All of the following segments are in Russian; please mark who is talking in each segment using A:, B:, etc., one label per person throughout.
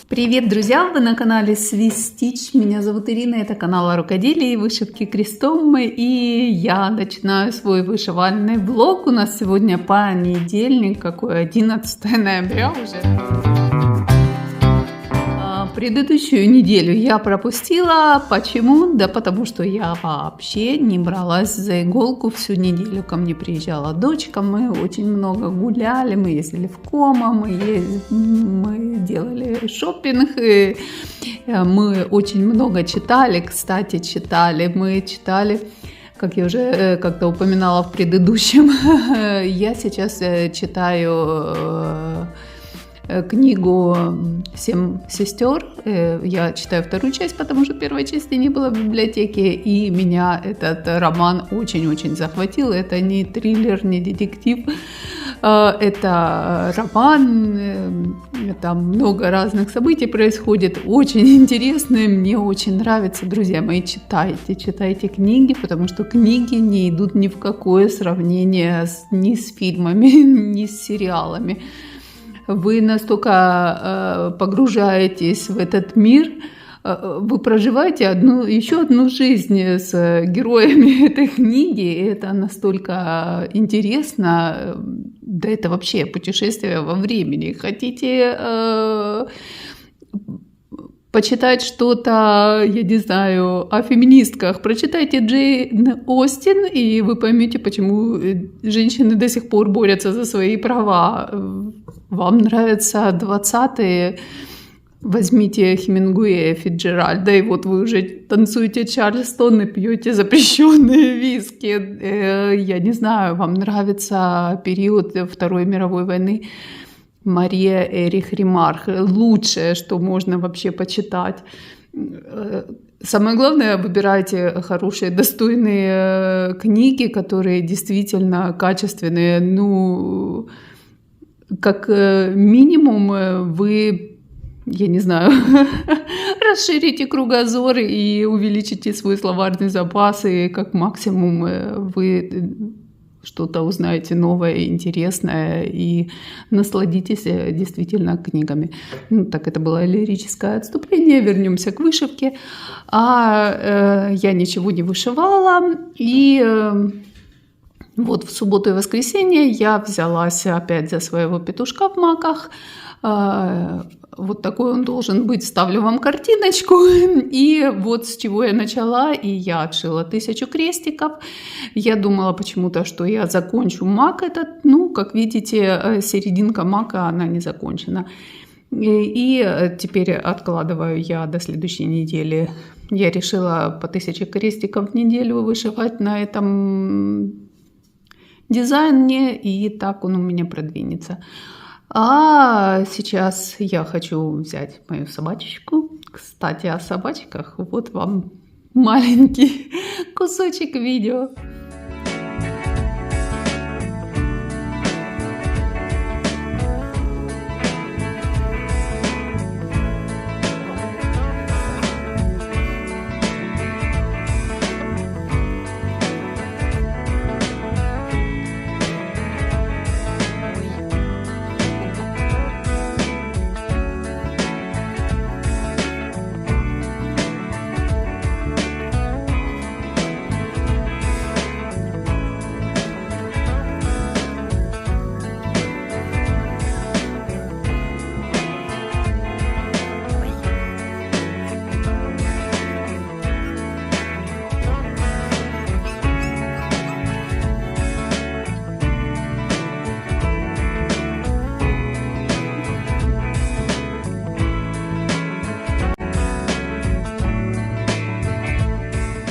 A: Привет, друзья! Вы на канале Свистич. Меня зовут Ирина, это канал о рукоделии, вышивки крестом. И я начинаю свой вышивальный влог. У нас сегодня понедельник, какой 11 ноября уже. Предыдущую неделю я пропустила. Почему? Да потому что я вообще не бралась за иголку всю неделю. Ко мне приезжала дочка, мы очень много гуляли, мы ездили в Комо, мы делали шопинг, и мы очень много читали. Кстати, мы читали, как я уже как-то упоминала в предыдущем, я сейчас читаю книгу «Семь сестер». Я читаю вторую часть, потому что первой части не было в библиотеке, и меня этот роман очень-очень захватил. Это не триллер, не детектив, это роман, там много разных событий происходит, очень интересные, мне очень нравится. Друзья мои, читайте книги, потому что книги не идут ни в какое сравнение ни с фильмами, ни с сериалами. Вы настолько погружаетесь в этот мир, вы проживаете еще одну жизнь с героями этой книги, и это настолько интересно. Да это вообще путешествие во времени. Хотите почитать что-то, я не знаю, о феминистках, прочитайте Джейн Остин, и вы поймете, почему женщины до сих пор борются за свои права. Вам нравятся 20-е, возьмите Хемингуэя, Фицджеральда, и вот вы уже танцуете Чарльстон и пьете запрещенные виски. Я не знаю, вам нравится период Второй мировой войны, Мария Эрих Ремарк. Лучшее, что можно вообще почитать. Самое главное, выбирайте хорошие, достойные книги, которые действительно качественные. Ну, как минимум вы, я не знаю, расширите кругозор и увеличите свой словарный запас, и как максимум вы что-то узнаете новое, интересное, и насладитесь действительно книгами. Ну, так, это было лирическое отступление, вернемся к вышивке. Я ничего не вышивала, и вот в субботу и воскресенье я взялась опять за своего петушка в маках. Вот такой он должен быть. Ставлю вам картиночку. И вот с чего я начала. И я отшила 1000 крестиков. Я думала почему-то, что я закончу мак этот. Ну, как видите, серединка мака, она не закончена. И теперь откладываю я до следующей недели. Я решила по 1000 крестиков в неделю вышивать на этом дизайне. И так он у меня продвинется. А сейчас я хочу взять мою собачечку. Кстати, о собачках. Вот вам маленький кусочек видео.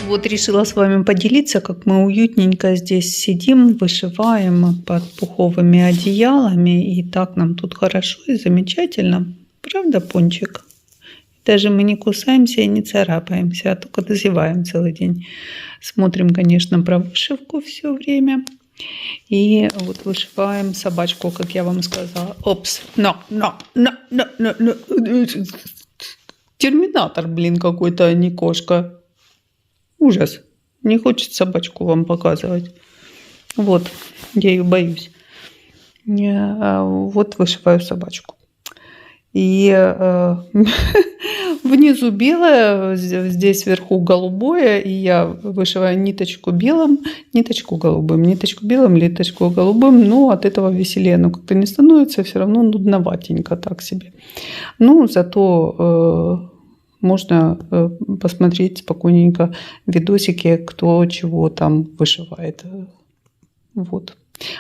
A: Вот решила с вами поделиться, как мы уютненько здесь сидим, вышиваем под пуховыми одеялами. И так нам тут хорошо и замечательно. Правда, Пончик? Даже мы не кусаемся и не царапаемся, а только дозеваем целый день. Смотрим, конечно, про вышивку все время. И вот вышиваем собачку, как я вам сказала. Опс, no. Терминатор, блин, какой-то, а не кошка. Ужас. Не хочет собачку вам показывать. Вот, я ее боюсь. Вот вышиваю собачку. И внизу белое, здесь вверху голубое, и я вышиваю ниточку белым, ниточку голубым, ниточку белым, ниточку голубым. Но от этого веселее оно как-то не становится, все равно нудноватенько так себе. Ну, зато можно посмотреть спокойненько видосики, кто чего там вышивает. Вот.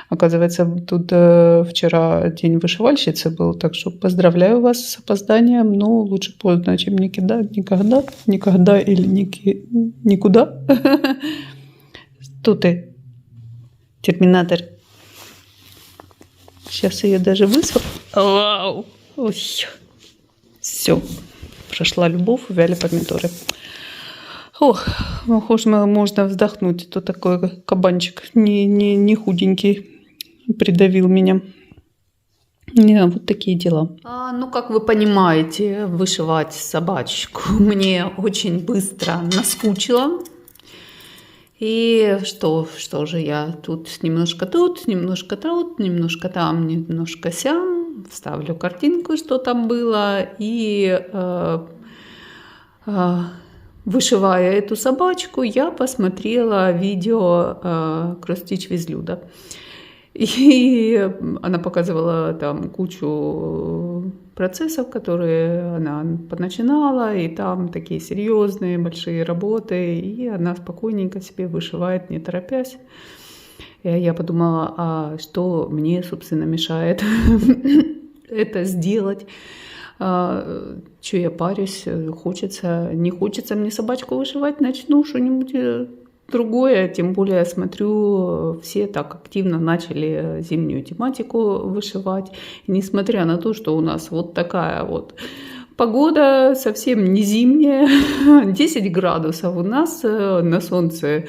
A: Оказывается, тут вчера день вышивальщицы был, так что поздравляю вас с опозданием, но лучше поздно, чем никогда, никогда или никуда. Что ты, терминатор? Сейчас ее даже высохну. Вау! Ой. Все, прошла любовь, увяли помидоры. Ох, можно вздохнуть. То такой кабанчик не худенький придавил меня. Не, вот такие дела. Ну, как вы понимаете, вышивать собачку мне очень быстро наскучило. И что же я тут, немножко там, немножко сям. Вставлю картинку, что там было. И вышивая эту собачку, я посмотрела видео Cross Stitch with Люда. И она показывала там кучу процессов, которые она подначинала, и там такие серьезные большие работы, и она спокойненько себе вышивает, не торопясь. И я подумала, а что мне, собственно, мешает это сделать? Что я парюсь, не хочется мне собачку вышивать, начну что-нибудь другое. Тем более, я смотрю, все так активно начали зимнюю тематику вышивать. И несмотря на то, что у нас вот такая вот погода, совсем не зимняя, 10 градусов у нас на солнце.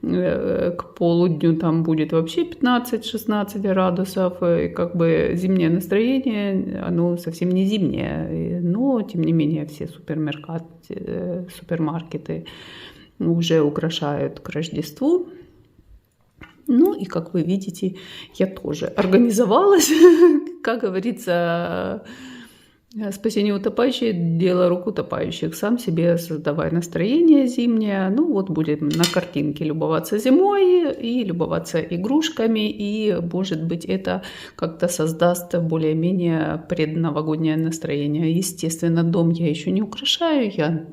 A: К полудню там будет вообще 15-16 градусов, и как бы зимнее настроение, оно совсем не зимнее, но тем не менее все супермаркеты уже украшают к Рождеству. Ну и как вы видите, я тоже организовалась, как говорится, спасение утопающих, дело рук утопающих. Сам себе создавай настроение зимнее. Ну вот будем на картинке любоваться зимой и любоваться игрушками. И может быть это как-то создаст более-менее предновогоднее настроение. Естественно, дом я еще не украшаю. Я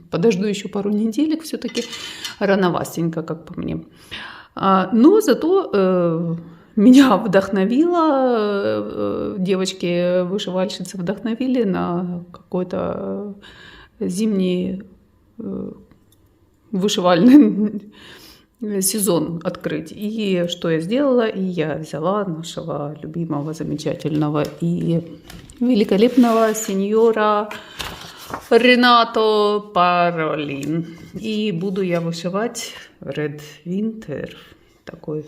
A: подожду еще пару неделек. Все-таки рановастенько, как по мне. Но зато... Меня вдохновило, девочки-вышивальщицы вдохновили на какой-то зимний вышивальный сезон открыть. И что я сделала? И я взяла нашего любимого, замечательного и великолепного сеньора Ренато Паролин. И буду я вышивать Red Winter, такой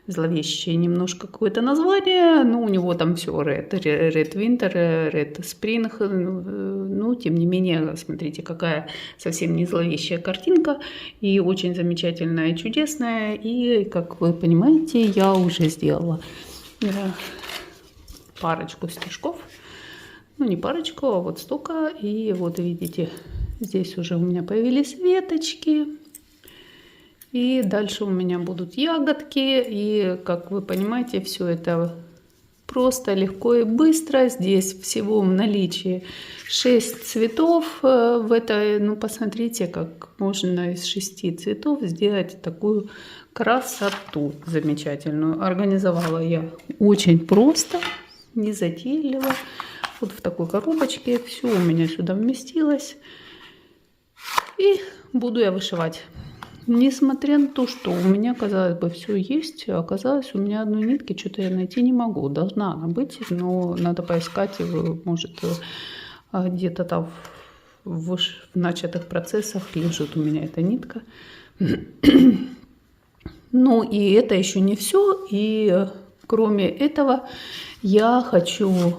A: зловещее немножко какое-то название, но у него там все Red Winter, Red Spring, ну, тем не менее, смотрите, какая совсем не зловещая картинка, и очень замечательная и чудесная, и, как вы понимаете, я уже сделала парочку стежков, ну, не парочку, а вот столько, и вот видите, здесь уже у меня появились веточки. И дальше у меня будут ягодки. И, как вы понимаете, все это просто, легко и быстро. Здесь всего в наличии 6 цветов. В этой, ну, посмотрите, как можно из 6 цветов сделать такую красоту замечательную. Организовала я очень просто, незатейливо. Вот в такой коробочке. Все у меня сюда вместилось. И буду я вышивать. Несмотря на то, что у меня, казалось бы, все есть, оказалось, у меня одной нитки что-то я найти не могу. Должна она быть, но надо поискать, может, где-то там в начатых процессах лежит у меня эта нитка. Ну и это еще не все. И кроме этого я хочу,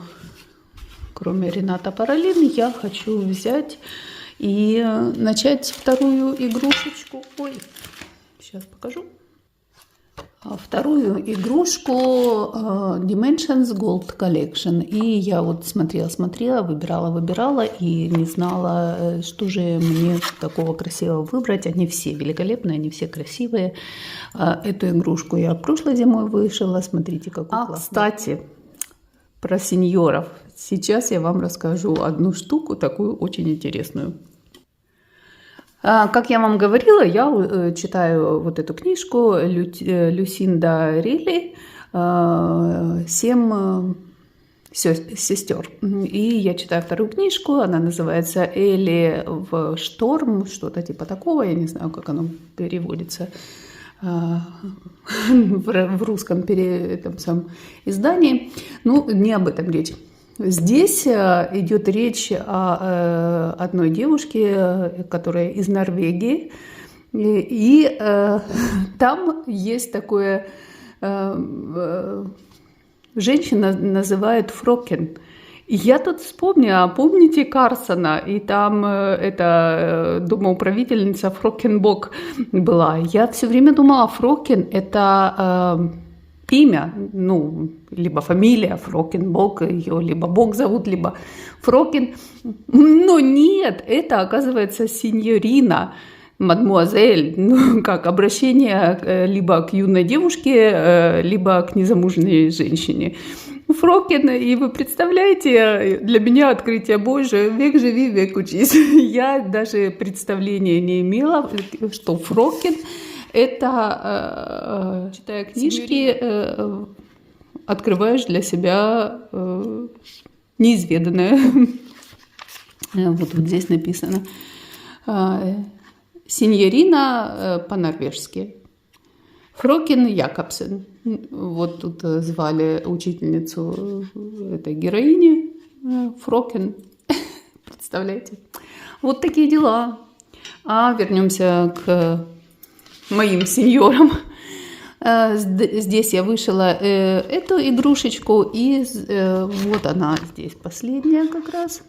A: кроме Рената Паролин, я хочу взять... И начать вторую игрушечку. Ой, сейчас покажу. вторую игрушку Dimensions Gold Collection. И я вот смотрела, выбирала и не знала, что же мне такого красивого выбрать. Они все великолепные, они все красивые. Эту игрушку я прошлой зимой вышила. Смотрите, какой классный. Кстати, про сеньоров. Сейчас я вам расскажу одну штуку, такую очень интересную. Как я вам говорила, я читаю вот эту книжку Люсинда Рилли «7 сестер». И я читаю вторую книжку, она называется «Элли в шторм», что-то типа такого, я не знаю, как оно переводится в русском этом самом издании. Ну, не об этом речь. Здесь идет речь о одной девушке, которая из Норвегии, и там есть такое, женщина называют фрокен. И я тут вспомнила, помните Карсона, и там эта домоуправительница Фрокенбок была. Я все время думала, Фрокен это имя, ну, либо фамилия Фрокенбок, ее либо Бог зовут, либо Фрокен. Но нет, это, оказывается, сеньорина, мадмуазель, ну, как обращение либо к юной девушке, либо к незамужней женщине. Фрокен, и вы представляете, для меня открытие Божие, век живи, век учись. Я даже представления не имела, что Фрокен это, читая книжки, открываешь для себя неизведанное. Вот здесь написано. Сеньорина по-норвежски. Фрокен Якобсен. Вот тут звали учительницу этой героини Фрокен. Представляете? Вот такие дела. А вернемся к моим сеньорам. Здесь я вышила эту игрушечку, и вот она здесь последняя как раз.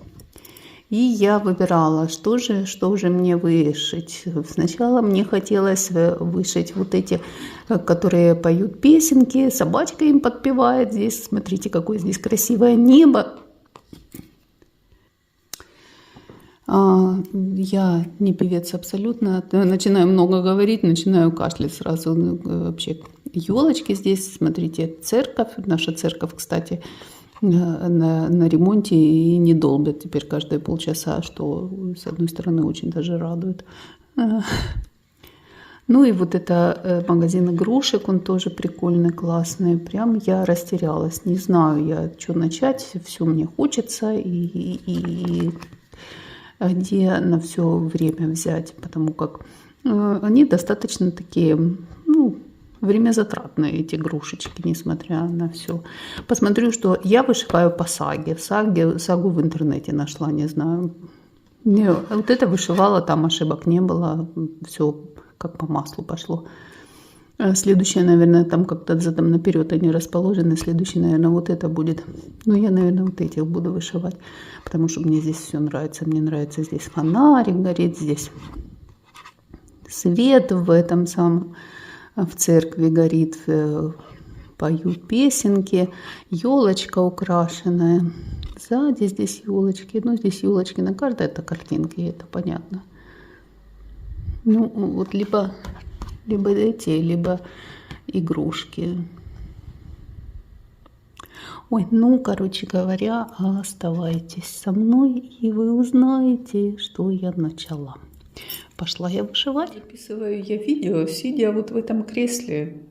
A: И я выбирала, что же мне вышить. Сначала мне хотелось вышить вот эти, которые поют песенки, собачка им подпевает. Здесь, смотрите, какое здесь красивое небо. Я не певец абсолютно. Начинаю много говорить, начинаю кашлять сразу. Вообще, елочки здесь, смотрите, церковь. Наша церковь, кстати, на ремонте и не долбят теперь каждые полчаса, что, с одной стороны, очень даже радует. Ну и вот это магазин игрушек, он тоже прикольный, классный. Прям я растерялась, не знаю я, что начать, все мне хочется, и где на все время взять, потому как они достаточно такие, ну, времязатратные, эти игрушечки, несмотря на все. Посмотрю, что я вышиваю по саге. Сагу в интернете нашла, не знаю. Не, вот это вышивала, там ошибок не было, все как по маслу пошло. Следующее, наверное, там как-то задом наперед они расположены. Следующее, наверное, вот это будет. Но я, наверное, вот этих буду вышивать, потому что мне здесь все нравится. Мне нравится здесь фонарик горит, здесь свет в этом самом, в церкви горит, поют песенки, елочка украшенная. Сзади здесь елочки, ну здесь елочки на каждой это картинки, это понятно. Ну вот либо эти, либо игрушки. Ой, ну, короче говоря, оставайтесь со мной, и вы узнаете, что я начала. Пошла я вышивать. Записываю я видео, сидя вот в этом кресле,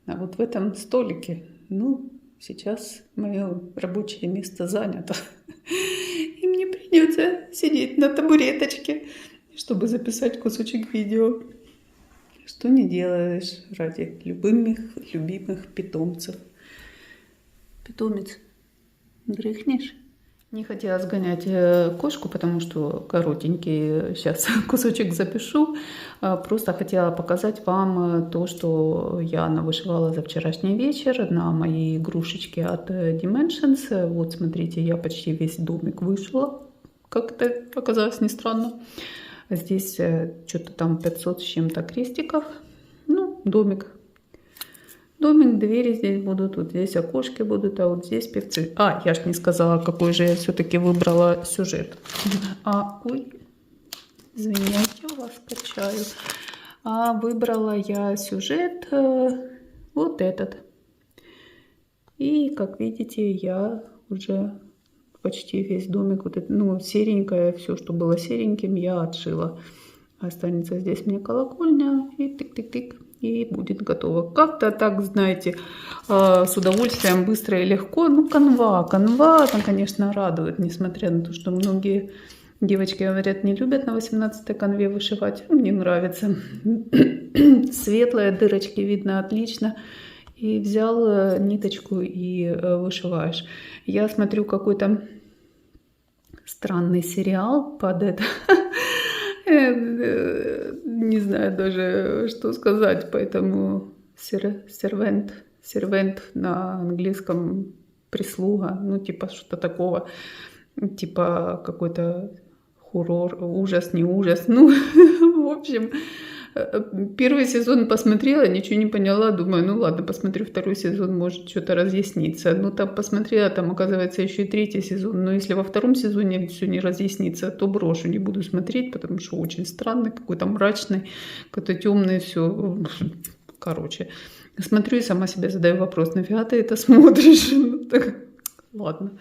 A: вот в этом столике. Ну, сейчас мое рабочее место занято. И мне придется сидеть на табуреточке, чтобы записать кусочек видео. Что не делаешь ради любимых питомцев. Питомец, дрыхнешь? Не хотела сгонять кошку, потому что коротенький сейчас кусочек запишу. Просто хотела показать вам то, что я навышивала за вчерашний вечер на мои игрушечки от Dimensions. Вот смотрите, я почти весь домик вышила, как это оказалось, не странно. Здесь что-то там 500 с чем-то крестиков. Ну, домик. домик, двери здесь будут, вот здесь окошки будут, а вот здесь певцы. А, я ж не сказала, какой же я все-таки выбрала сюжет. Ой, извиняйте, у вас качаю. Выбрала я сюжет вот этот. И, как видите, я уже почти весь домик, вот это, ну, серенькое, все, что было сереньким, я отшила. Останется здесь мне колокольня, и тык-тык-тык, и будет готово. Как-то так, знаете, с удовольствием, быстро и легко. Ну, канва, она, конечно, радует, несмотря на то, что многие девочки, говорят, не любят на 18-й канве вышивать. Мне нравится. Светлые дырочки видно отлично. И взял ниточку и вышиваешь. Я смотрю какой-то странный сериал под это. Не знаю даже, что сказать, поэтому сервент на английском прислуга, ну типа что-то такого, типа какой-то хоррор, ужас, не ужас, ну в общем. Первый сезон посмотрела, ничего не поняла, думаю, ну ладно, посмотрю второй сезон, может что-то разъяснится. Ну там посмотрела, там оказывается еще и третий сезон, но если во втором сезоне все не разъяснится, то брошу, не буду смотреть, потому что очень странный, какой-то мрачный, какой-то темный, все, короче. Смотрю и сама себе задаю вопрос, нафига ты это смотришь? Ну, так, ладно.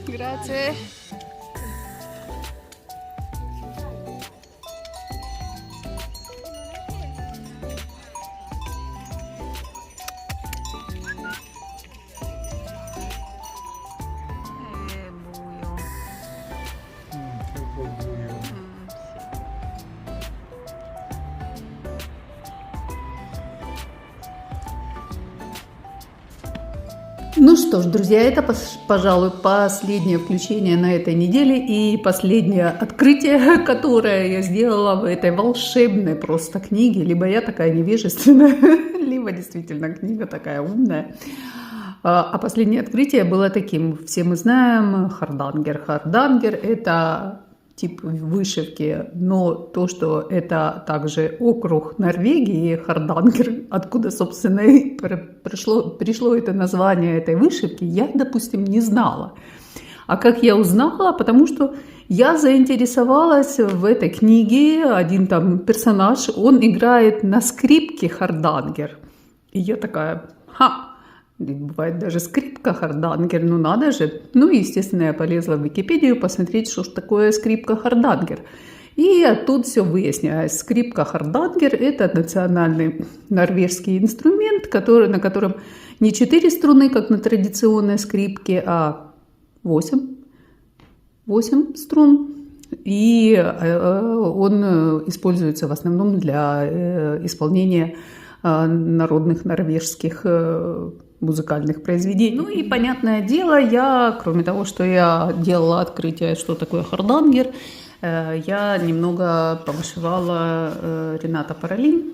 A: Grazie. Ну что ж, друзья, это, пожалуй, последнее включение на этой неделе и последнее открытие, которое я сделала в этой волшебной просто книге. Либо я такая невежественная, либо действительно книга такая умная. А последнее открытие было таким. Все мы знаем хардангер. Хардангер – это тип вышивки, но то, что это также округ Норвегии, Хардангер, откуда, собственно, и пришло это название этой вышивки, я, допустим, не знала. А как я узнала? Потому что я заинтересовалась в этой книге, один там персонаж, он играет на скрипке Хардангер. И я такая, бывает даже скрипка Хардангер, ну надо же. Ну, естественно, я полезла в Википедию посмотреть, что ж такое скрипка Хардангер. И оттуда все выясняется. Скрипка Хардангер – это национальный норвежский инструмент, на котором не 4 струны, как на традиционной скрипке, а 8 струн. И он используется в основном для исполнения народных норвежских музыкальных произведений. Ну и, понятное дело, я, кроме того, что я делала открытие, что такое Хардангер, я немного повышивала Рената Паролин.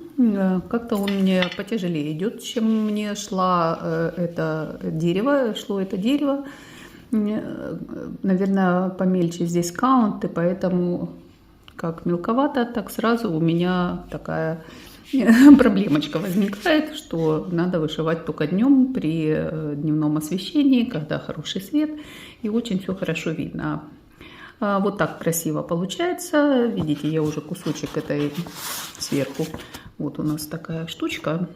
A: Как-то он мне потяжелее идет, чем мне шло это дерево. Наверное, помельче здесь каунты, поэтому как мелковато, так сразу у меня такая проблемочка возникает, что надо вышивать только днем при дневном освещении, когда хороший свет и очень все хорошо видно. Вот так красиво получается. Видите, я уже кусочек этой сверху. Вот у нас такая штучка.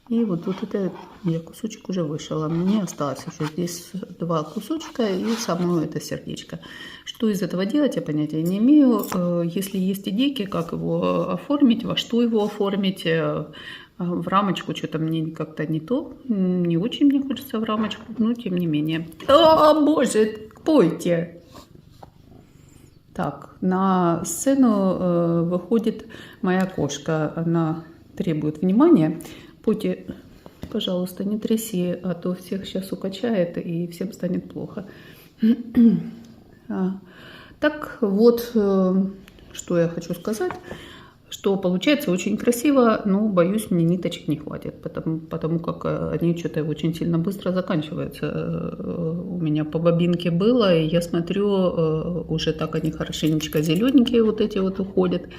A: И вот это я кусочек уже вышила. Мне осталось еще здесь 2 кусочка и само это сердечко. Что из этого делать, я понятия не имею. Если есть идейки, как его оформить, во что его оформить, А в рамочку что-то мне как-то не то. Не очень мне хочется в рамочку, но тем не менее. О, боже, пойте! Так, на сцену выходит моя кошка. Она требует внимания. Пойте, пожалуйста, не тряси, а то всех сейчас укачает и всем станет плохо. Так вот, что я хочу сказать, что получается очень красиво, но, боюсь, мне ниточек не хватит, потому как они что-то очень сильно быстро заканчиваются. У меня по бобинке было, и я смотрю, уже так они хорошенечко зелененькие вот эти вот уходят.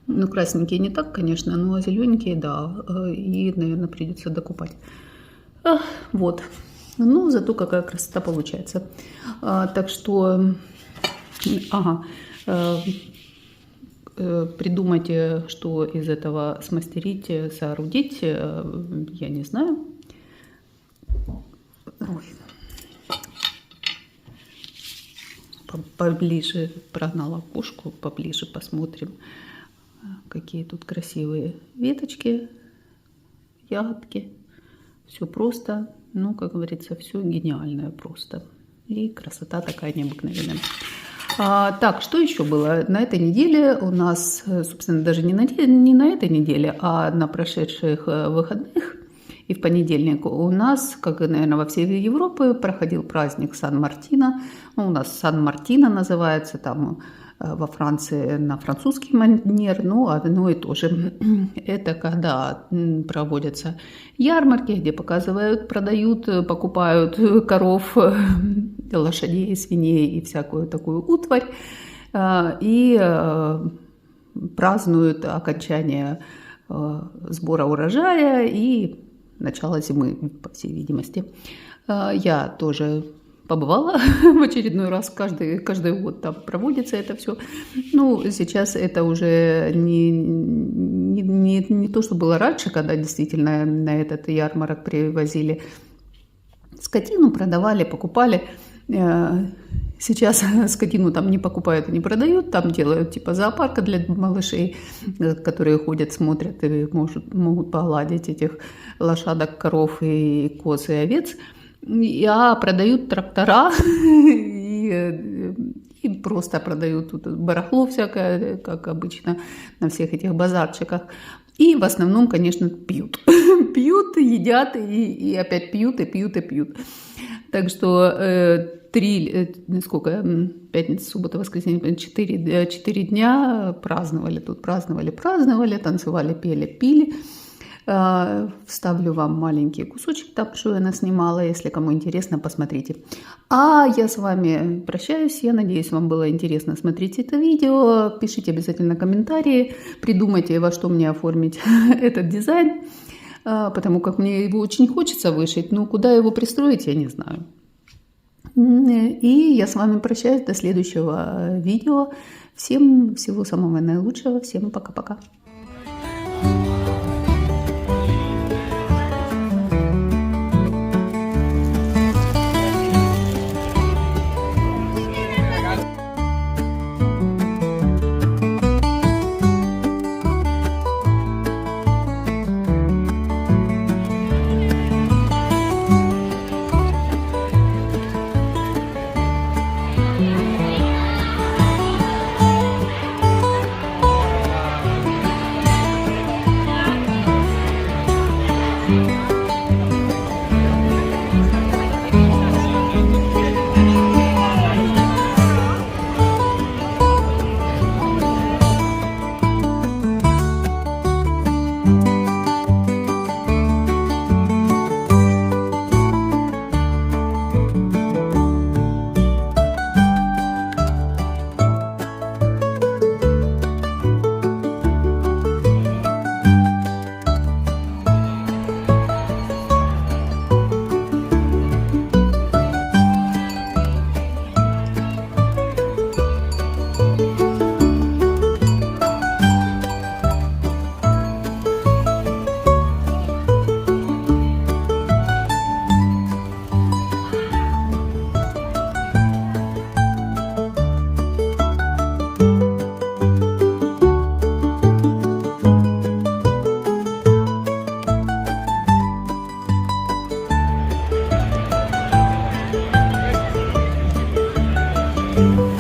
A: Ну, красненькие не так, конечно, но зелененькие, да, и, наверное, придется докупать. Вот, ну, зато какая красота получается. Так что, придумайте, что из этого смастерить, соорудить, я не знаю. Ой. Поближе прогнала кошку, поближе посмотрим, какие тут красивые веточки, ягодки. Все просто, ну, как говорится, все гениальное просто. И красота такая необыкновенная. Так, что еще было? На этой неделе у нас, собственно, даже не на этой неделе, а на прошедших выходных и в понедельник у нас, как и, наверное, во всей Европе, проходил праздник Сан-Мартино. Ну, у нас Сан-Мартино называется, там во Франции на французский манер, ну, одно и то же. Это когда проводятся ярмарки, где показывают, продают, покупают коров, лошадей, свиней и всякую такую утварь. И празднуют окончание сбора урожая и начало зимы, по всей видимости. Я тоже побывала в очередной раз, каждый год там проводится это все. Ну, сейчас это уже не то, что было раньше, когда действительно на этот ярмарок привозили скотину, продавали, покупали. Сейчас скотину там не покупают и не продают, там делают типа зоопарка для малышей, которые ходят, смотрят и могут погладить этих лошадок, коров и коз и овец. А продают трактора и просто продают тут барахло всякое, как обычно на всех этих базарчиках. И в основном, конечно, пьют. Пьют, едят и опять пьют, и пьют, и пьют. Так что пятница, суббота, воскресенье, 4 дня праздновали тут, праздновали, танцевали, пели, пили. Вставлю вам маленький кусочек, там, что я наснимала, если кому интересно, посмотрите. А я с вами прощаюсь, я надеюсь, вам было интересно смотреть это видео. Пишите обязательно комментарии, придумайте, во что мне оформить этот дизайн, потому как мне его очень хочется вышить, но куда его пристроить, я не знаю. И я с вами прощаюсь до следующего видео. Всем всего самого наилучшего, всем пока-пока.
B: Thank